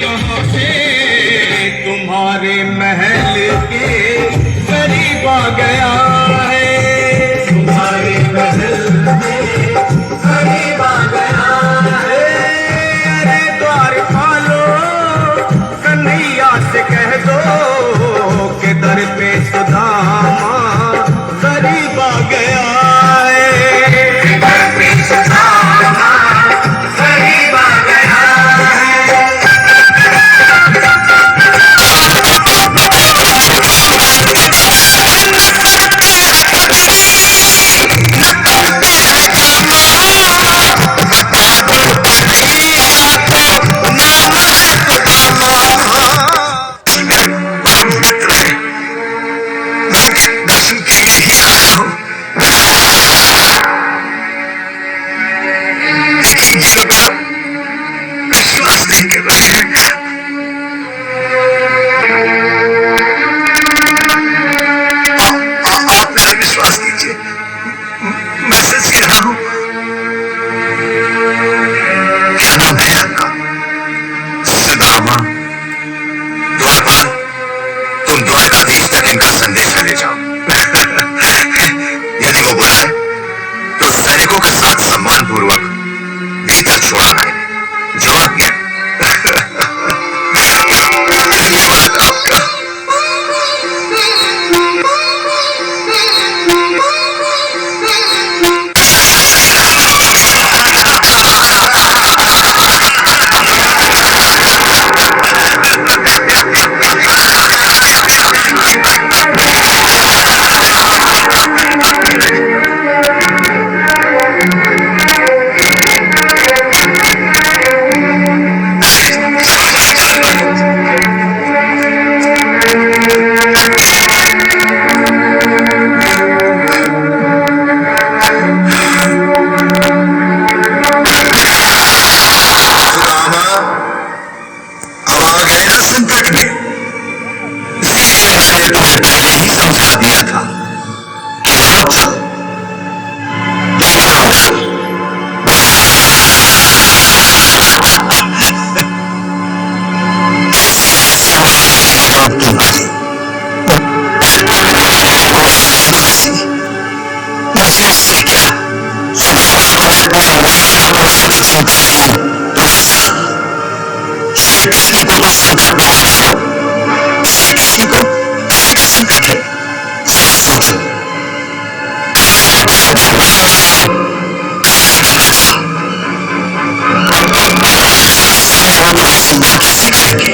कहाँ से तुम्हारे महल के करीब आ गया है, तुम्हारे महल में करीब आ गया है। अरे द्वार खोलो, कन्हैया से कह दो कि दर पे सुदामा करीब आ गया है, दर पे सुदामा करीब आ गया है। विश्वास कीजिए, मैं सच कह रहा हूं। क्या नाम है आपका? सुदामा। द्वारपाल, तुम द्वारकाधीश तक इनका संदेश ले जाओ। यदि वो बुलाए तो सैनिकों के साथ सम्मान पूर्वक भीतर छोड़ना है। जो आज्ञा। धन्यवाद आपका। संकट में मैंने तुम्हें पहले ही समझा दिया था कि वक्त मुझे इससे क्या, किसी को तो संकट बहुत है, किसी को किसी का संकट है। जरा सोचो, संभाल कैसे करेंगे?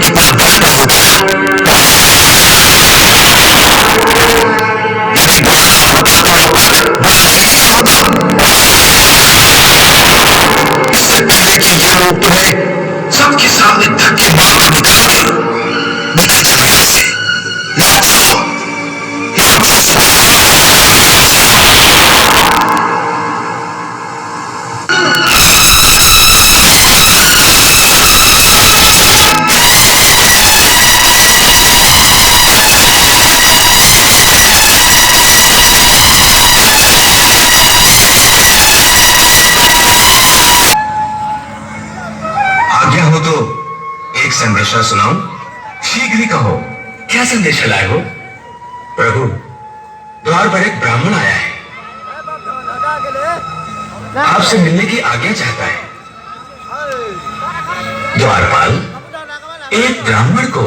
की बर्बाद हो गया। यदि बड़ा होता तो बड़ा नहीं होता। इससे पहले कि ये लोग तुम्हें सबके सामने धक्के मार निकाल दें, निकल जाओ यहां से, ना जाओ। आज्ञा हो तो एक संदेशा सुनाऊं? शीघ्र ही कहो, क्या संदेशा लाए हो? प्रभु, द्वार पर एक ब्राह्मण आया है, आपसे मिलने की आज्ञा चाहता है। द्वारपाल, एक ब्राह्मण को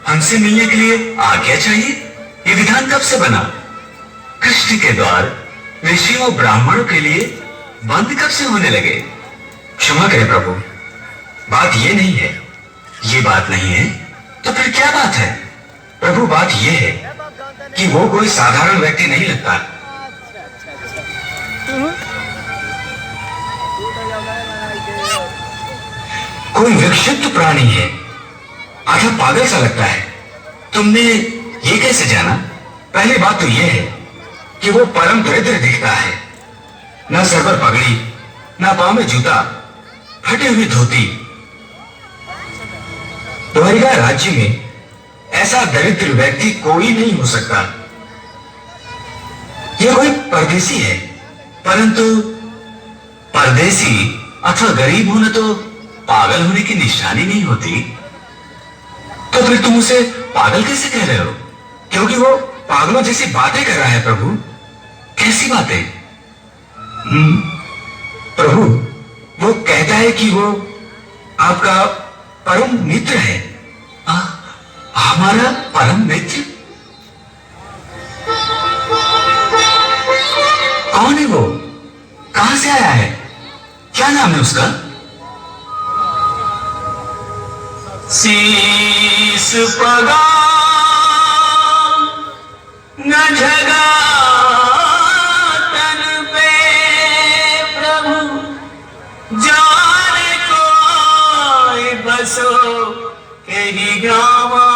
हमसे मिलने के लिए आज्ञा चाहिए? ये विधान कब से बना? कृष्ण के द्वार ऋषियों ब्राह्मणों के लिए बंद कब से होने लगे? क्षमा करें प्रभु, बात ये नहीं है। ये बात नहीं है तो फिर क्या बात है? प्रभु, बात ये है कि वो कोई साधारण व्यक्ति नहीं लगता। कोई विक्षिप्त प्राणी है, आधा पागल सा लगता है। तुमने ये कैसे जाना? पहली बात तो यह है कि वो परम दरिद्र दिखता है। न सर पर पगड़ी, न पांव में जूता, फटी हुई धोती। द्वारिका राज्य में ऐसा दरिद्र व्यक्ति कोई नहीं हो सकता। यह कोई परदेसी है, परंतु परदेसी अथवा गरीब होना तो पागल होने की निशानी नहीं होती। तो फिर तुम उसे पागल कैसे कह रहे हो? क्योंकि वो पागलों जैसी बातें कर रहा है। प्रभु, कैसी बातें? प्रभु, वो कहता है कि वो आपका परम मित्र है। हमारा परम मित्र? कौन है वो? कहां से आया है? क्या नाम है उसका? शीस पगा न झगा तन पे प्रभु, जाने कोई बसो यही गावा।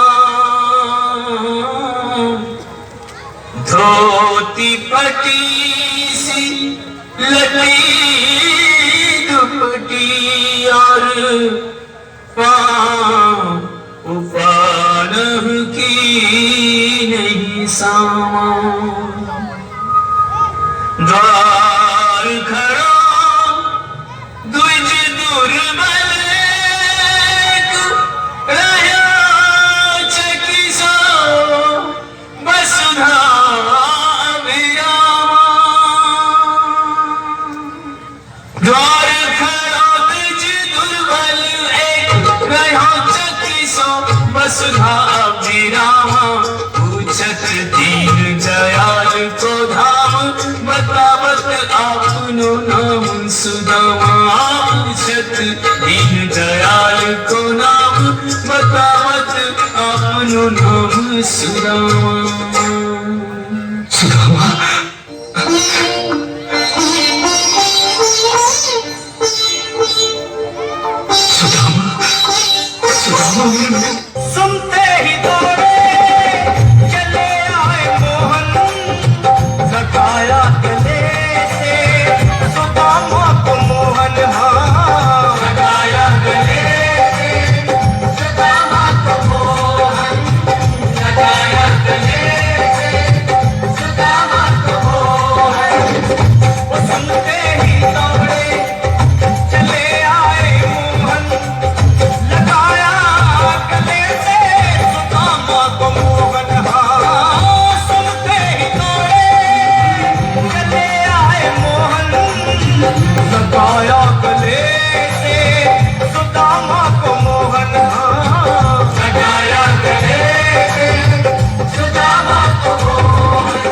धोती फटी सी लटी दुपटी और उफान की नहीं सामा। द्वार खड़ा द्विज दुर्बल रहा चकिसो वसुधा विरामा। द्वार खड़ा द्विज दुर्बल रहा चकिसो वसुधा विरामा। पूछत दीन दयाल को धाम, बतावत आपनो नाम सुदामा। पूछत दीन दयाल को नाम, बतावत आपनो नाम सुदामा। सुदामा, सुदामा, सुदामा। सुनते ही दौड़े चले आए मोहन, लगाया गले से सुदामा को मोहन। हाँ, लगाया गले से सुदामा को मोहन, लगाया गले से सुदामा को मोहन। वो सुनते ही दौड़े चले आए मोहन, लगाया गले से सुदामा को मोहन। हाँ, सुनते ही दौड़े चले आए मोहन, लगाया गले से सुदामा को मोहन। हाँ, लगाया गले से सुदामा को मोहन।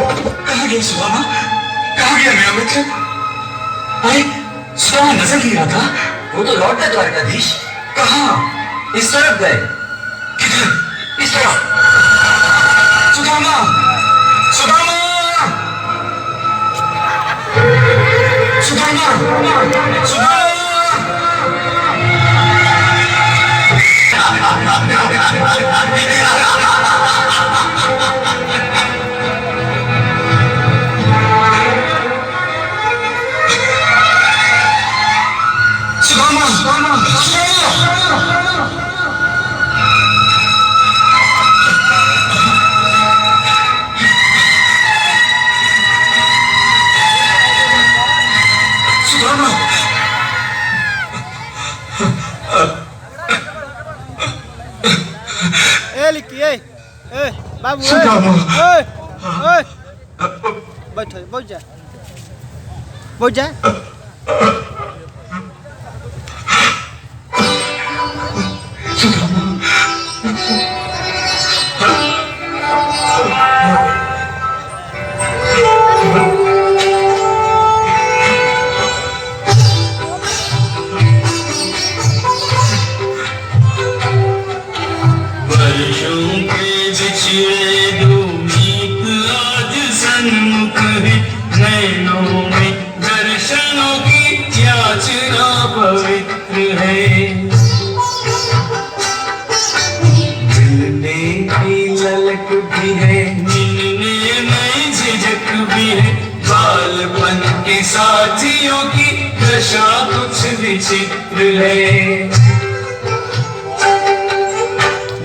कहाँ गया सुदामा? कहाँ गया मेरा मित्र? अरे, सुदामा नजर नहीं रहा था। वो तो लौट गए द्वारकाधीश। कहाँ? इस तरफ गए। किधर? इस तरफ? सुदामा! सुदामा! सुदामा! सुदामा! सुदामा! सुदामा! सुदामा! लिखी बाबू सुदामा! बैठ बैठ जा बैठ जा। दर्शनों की याचना पवित्र है। बचपन के साथियों की दशा कुछ विचित्र है।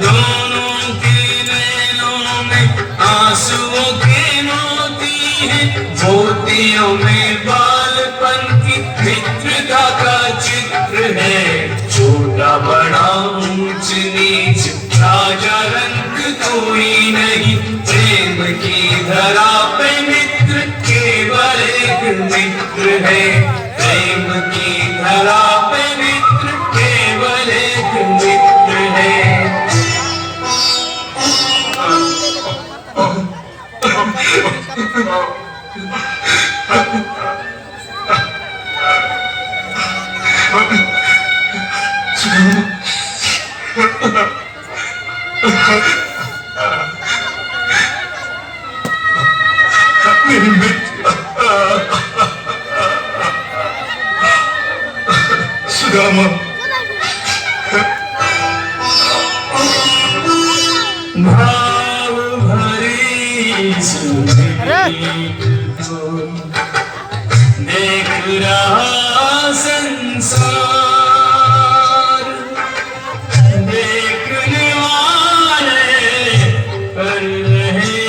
दोनों के नैनों में आंसुओं के मोती हैं, मोतियों में बालपन की मित्रता का चित्र है। छोटा बड़ा ऊंच नीच राजा रंग कोई नहीं, प्रेम की धरा पे मित्र केवल एक मित्र है। प्रेम की धरा पे मित्र केवल एक मित्र है। मेरी मित्र सुदामा, भाव भरी सुधरी को देख रहा संसार, देखने वाले कर रहे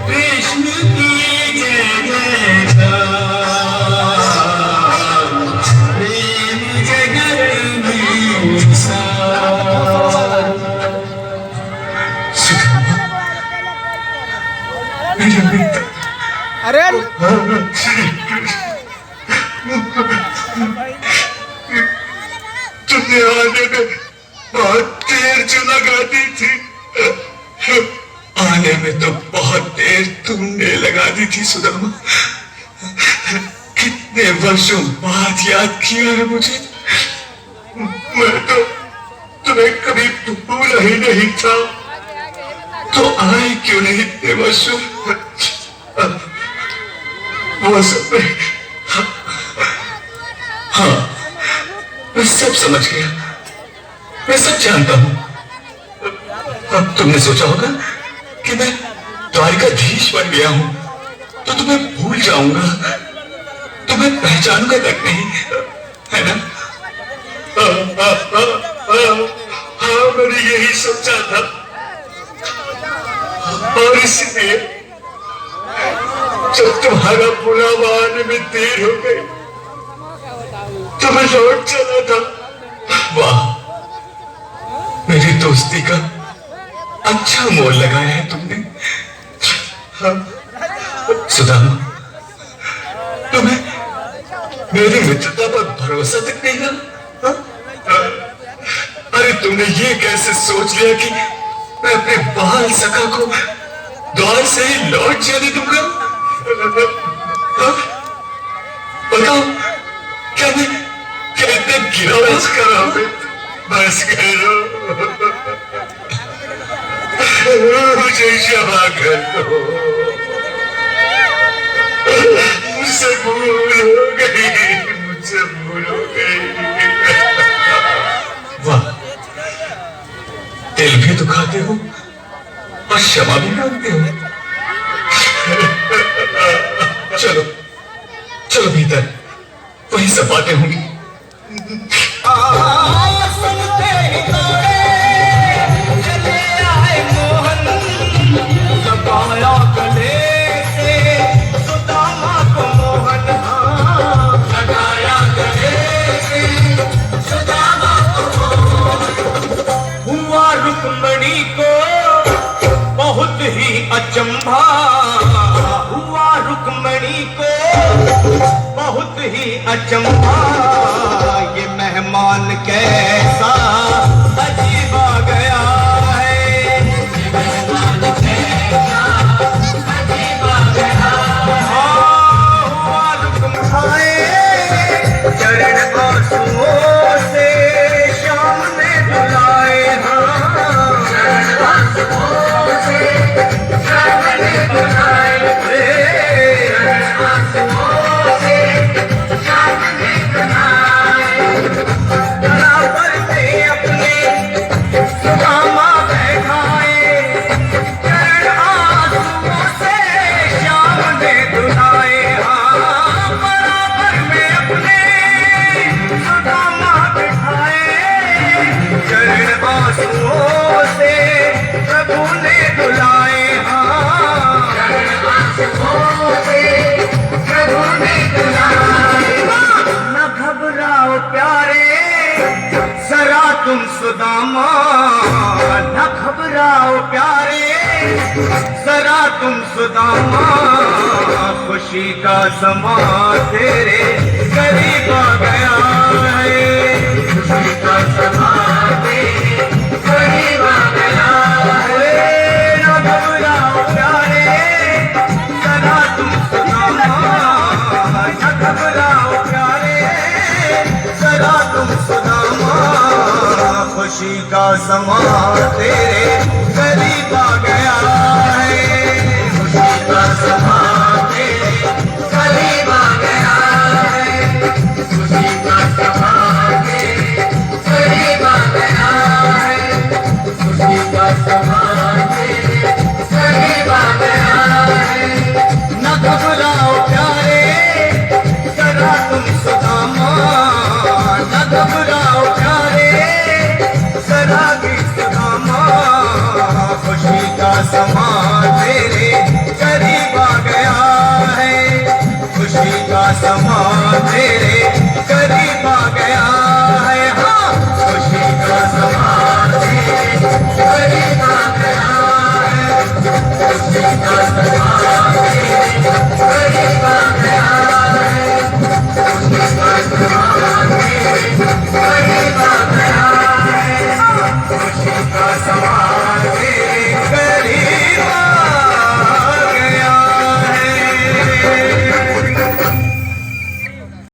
कृष्ण की जय जयकार। प्रेम जगत में सार। मेरे मित्र अरे तुमने आने में बहुत देर जो लगा दी थी, आने में तो बहुत देर तुमने लगा दी थी सुदामा। कितने वर्षों बाद याद किया है मुझे। मैं तो तुम्हें कभी भूला ही नहीं था, तो आए क्यों नहीं इतने वर्षों। वो सब हाँ, मैं सब समझ गया, मैं सब जानता हूं। अब तुमने सोचा होगा कि मैं द्वारिकाधीश बन गया हूं, तो तुम्हें भूल जाऊंगा, तुम्हें पहचानूंगा तक नहीं, है ना? हाँ, मैंने यही सोचा था, और इसलिए जब तुम्हारा बुलावा आने में देर हो गई तो मैं लौट चला था। वाह, मेरी दोस्ती का अच्छा मोल लगाया है तुमने। हाँ, सुदामा, तुम्हें मेरी मित्रता पर भरोसा तक नहीं है? हाँ? अरे तुमने ये कैसे सोच लिया कि मैं अपने बाल सखा को द्वार से ही लौट जाने दूंगा? बताओ, क्या मैं कहते गिरा बस करा? बस करो, मुझे क्षमा कर दो, मुझसे भूल हो गई, मुझसे भूल हो गई। वाह, दिल भी दुखाते हो और क्षमा भी मांगते हो। चलो चलो भीतर, वही सब बातें होंगी। हुआ रुक्मणी को बहुत ही अचंभा, हुआ रुक्मणी को बहुत ही अचंभा। ये मेहमान कैसा अजीब आ गया है, मेहमान कैसा अजीब आ गया। हुआ रुक्मणी चरण आंसुओं से शाम ने बुलाए। बराबर से जरा तुम सुदामा खुशी का समा तेरे करीब आ गया है। खुशी का समा तेरे करीब आ गया है। ना घबराओ प्यारे जरा तुम सुदामा, ना घबराओ प्यारे जरा तुम सुदामा, खुशी का समा तेरे करीब आ गया है। खुशी का समा तेरे करीब आ गया है। खुशी का समा तेरे करीब आ गया है। खुशी का समा तेरे करीब आ गया है। न घबराओ प्यारे जरा तुम सुदामा, न घबराओ प्यारे जरा भी सुदामा, खुशी का समा तेरे करीब आ गया है। खुशी का समा तेरे करीब आ